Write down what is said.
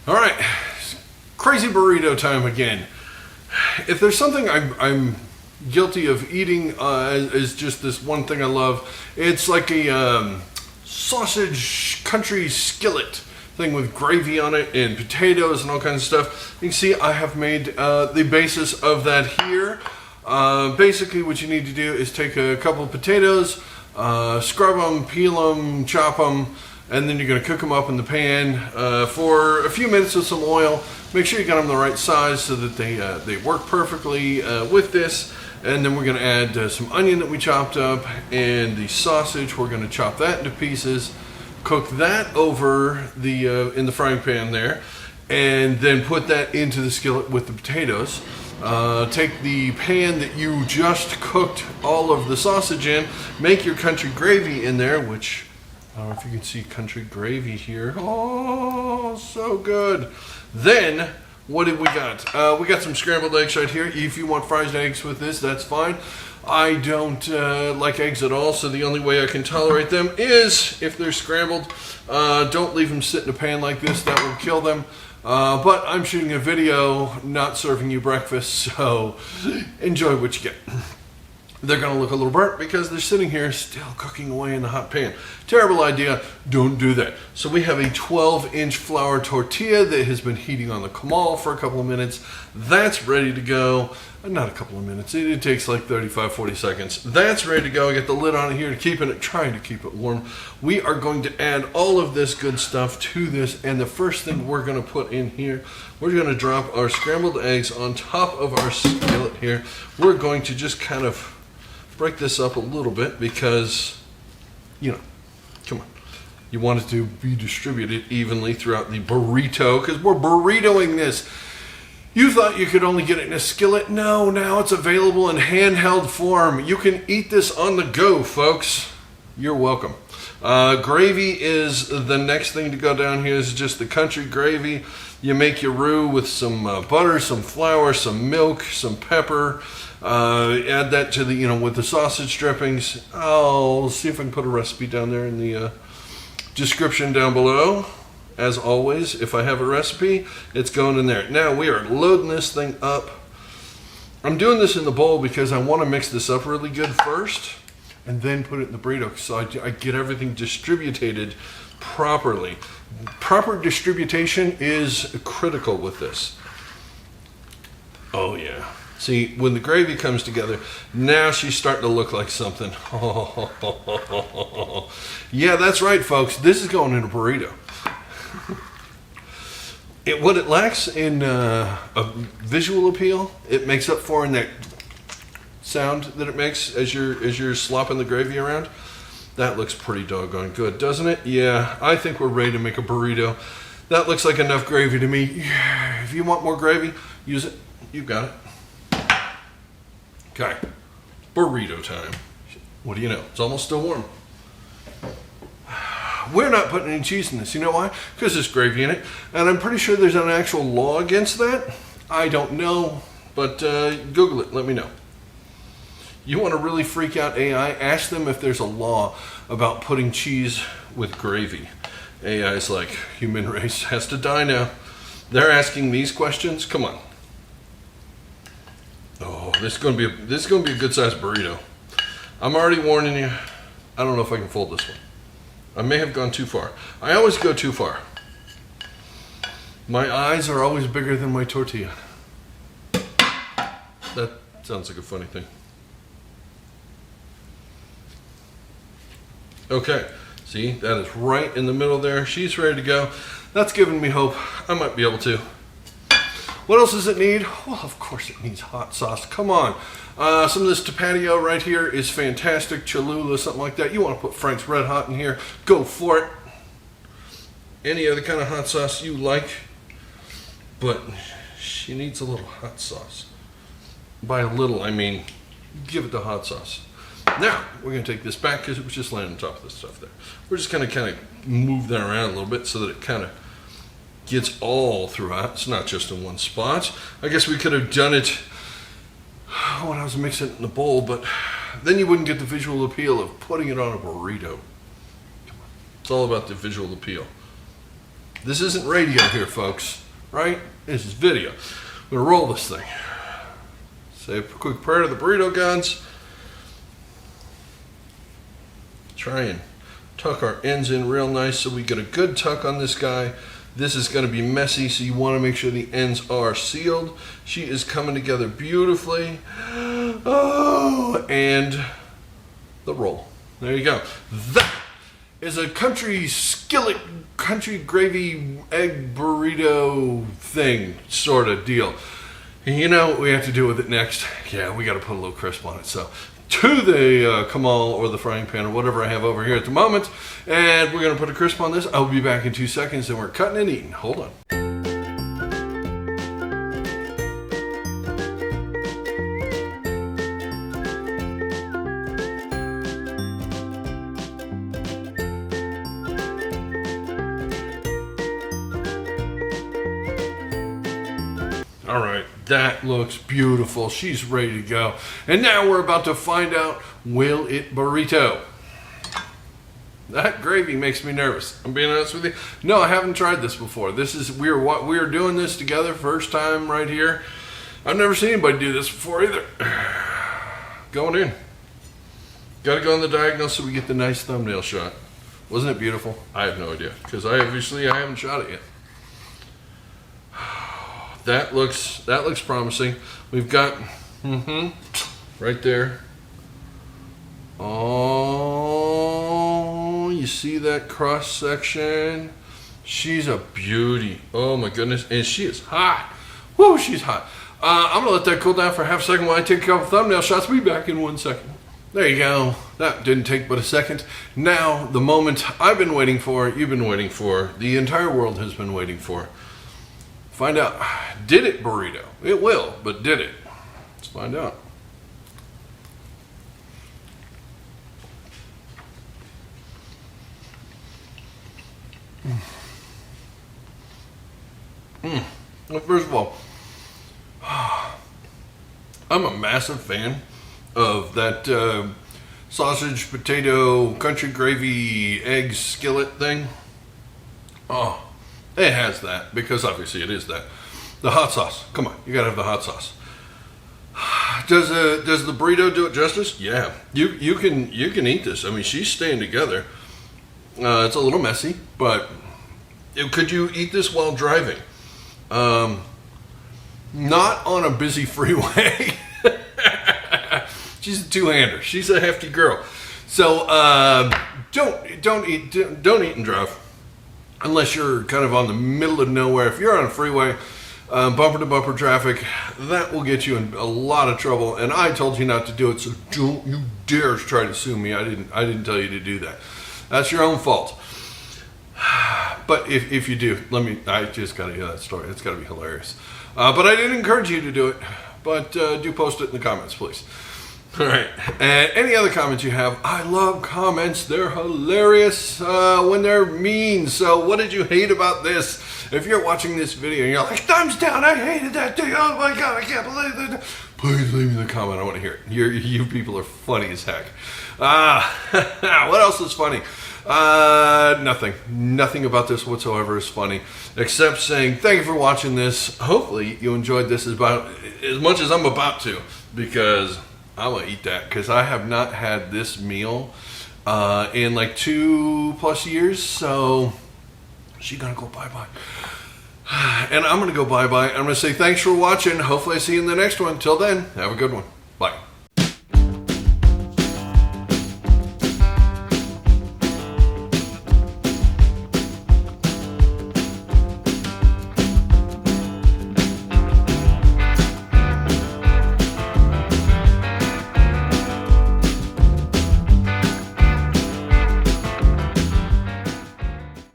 All right, crazy burrito time again. If there's something I'm guilty of eating is just this one thing I love. It's like a sausage country skillet thing with gravy on it and potatoes and all kinds of stuff. You can see I have made the basis of that here. Basically what you need to do is take a couple of potatoes, scrub them, peel them, chop them, and then you're going to cook them up in the pan for a few minutes with some oil. Make sure you got them the right size so that they work perfectly with this. And then we're going to add some onion that we chopped up and the sausage. We're going to chop that into pieces, cook that over the in the frying pan there, and then put that into the skillet with the potatoes. Take the pan that you just cooked all of the sausage in, make your country gravy in there, which I don't know if you can see country gravy here. Oh, so good. Then, what did we got? We got some scrambled eggs right here. If you want fried eggs with this, that's fine. I don't like eggs at all, so the only way I can tolerate them is if they're scrambled. Don't leave them sit in a pan like this. That will kill them. But I'm shooting a video, not serving you breakfast, so enjoy what you get. They're going to look a little burnt because they're sitting here still cooking away in the hot pan. Terrible idea. Don't do that. So we have a 12-inch flour tortilla that has been heating on the comal for a couple of minutes. That's ready to go. Not a couple of minutes. It takes like 35-40 seconds. That's ready to go. I got the lid on it here, trying to keep it warm. We are going to add all of this good stuff to this, and the first thing we're going to put in here, we're going to drop our scrambled eggs on top of our skillet here. We're going to just kind of break this up a little bit because, you know, come on. You want it to be distributed evenly throughout the burrito because we're burritoing this. You thought you could only get it in a skillet? No, now it's available in handheld form. You can eat this on the go, folks. You're welcome. Gravy is the next thing to go down here. Is just the country gravy. You make your roux with some butter, some flour, some milk, some pepper. Add that to the, with the sausage drippings. I'll see if I can put a recipe down there in the description down below. As always, if I have a recipe, it's going in there. Now we are loading this thing up. I'm doing this in the bowl because I want to mix this up really good first and then put it in the burrito so I get everything distributed properly. Proper distribution is critical with this. Oh yeah. See, when the gravy comes together, now she's starting to look like something. Yeah, that's right, folks. This is going in a burrito. What it lacks in a visual appeal, it makes up for in that sound that it makes as you're slopping the gravy around. That looks pretty doggone good, doesn't it? Yeah, I think we're ready to make a burrito. That looks like enough gravy to me. Yeah, if you want more gravy, use it. You've got it. Okay, burrito time. What do you know? It's almost still warm. We're not putting any cheese in this. You know why? Because there's gravy in it. And I'm pretty sure there's an actual law against that. I don't know, but Google it. Let me know. You want to really freak out AI? Ask them if there's a law about putting cheese with gravy. AI is like, human race has to die now. They're asking these questions. Come on. Oh, this is going to be a good sized burrito. I'm already warning you. I don't know if I can fold this one. I may have gone too far. I always go too far. My eyes are always bigger than my tortilla. That sounds like a funny thing. Okay, see, that is right in the middle there. She's ready to go. That's giving me hope. I might be able to. What else does it need? Well, of course it needs hot sauce. Come on. Some of this tapatio right here is fantastic. Cholula, something like that. You want to put Frank's Red Hot in here, go for it. Any other kind of hot sauce you like. But she needs a little hot sauce. By a little, I mean, give it the hot sauce. Now, we're going to take this back because it was just laying on top of this stuff there. We're just going to kind of move that around a little bit so that it kind of gets all throughout. It's not just in one spot. I guess we could have done it when I was mixing it in the bowl, but then you wouldn't get the visual appeal of putting it on a burrito. It's all about the visual appeal. This isn't radio here, folks, right? This is video. I'm gonna roll this thing. Say a quick prayer to the burrito gods. Try and tuck our ends in real nice so we get a good tuck on this guy. This is going to be messy, so you want to make sure the ends are sealed. She is coming together beautifully. Oh, and the roll. There you go. That is a country skillet, country gravy egg burrito thing sort of deal. And you know what we have to do with it next? Yeah, we got to put a little crisp on it. So to the kamal or the frying pan or whatever I have over here at the moment, and we're going to put a crisp on this. I'll be back in 2 seconds, and we're cutting and eating. Hold on. All right, that looks beautiful. She's ready to go. And now we're about to find out, will it burrito? That gravy makes me nervous. I'm being honest with you. No, I haven't tried this before. We're doing this together, first time right here. I've never seen anybody do this before either. Going in. Got to go on the diagonal so we get the nice thumbnail shot. Wasn't it beautiful? I have no idea, because I haven't shot it yet. That looks promising. We've got right there. Oh, you see that cross section? She's a beauty. Oh my goodness, and she is hot. Whoa, she's hot. I'm gonna let that cool down for a half a second while I take a couple thumbnail shots. We'll be back in 1 second. There you go. That didn't take but a second. Now the moment I've been waiting for, you've been waiting for, the entire world has been waiting for. Find out, did it burrito? It will, but did it? Let's find out. Well, first of all, I'm a massive fan of that sausage, potato, country gravy, egg skillet thing. Oh. It has that, because obviously it is that. The hot sauce. Come on, you gotta have the hot sauce. Does the burrito do it justice? Yeah. You can eat this. I mean, she's staying together. It's a little messy, but could you eat this while driving? Not on a busy freeway. She's a two-hander. She's a hefty girl. So don't eat and drive. Unless you're kind of on the middle of nowhere. If you're on a freeway, bumper to bumper traffic, that will get you in a lot of trouble. And I told you not to do it, so don't you dare try to sue me. I didn't tell you to do that. That's your own fault. But if you do, I just gotta hear that story. It's gotta be hilarious. But I didn't encourage you to do it. But do post it in the comments, please. All right, and any other comments you have? I love comments. They're hilarious when they're mean. So what did you hate about this? If you're watching this video and you're like, thumbs down, I hated that thing. Oh my God, I can't believe that. Please leave me the comment. I want to hear it. You people are funny as heck. What else is funny? Nothing. Nothing about this whatsoever is funny, except saying thank you for watching this. Hopefully you enjoyed this as much as I'm about to, because I'm gonna eat that, because I have not had this meal in like 2+ years. So she's gonna go bye-bye. And I'm gonna go bye-bye. I'm gonna say thanks for watching. Hopefully I see you in the next one. Till then, have a good one.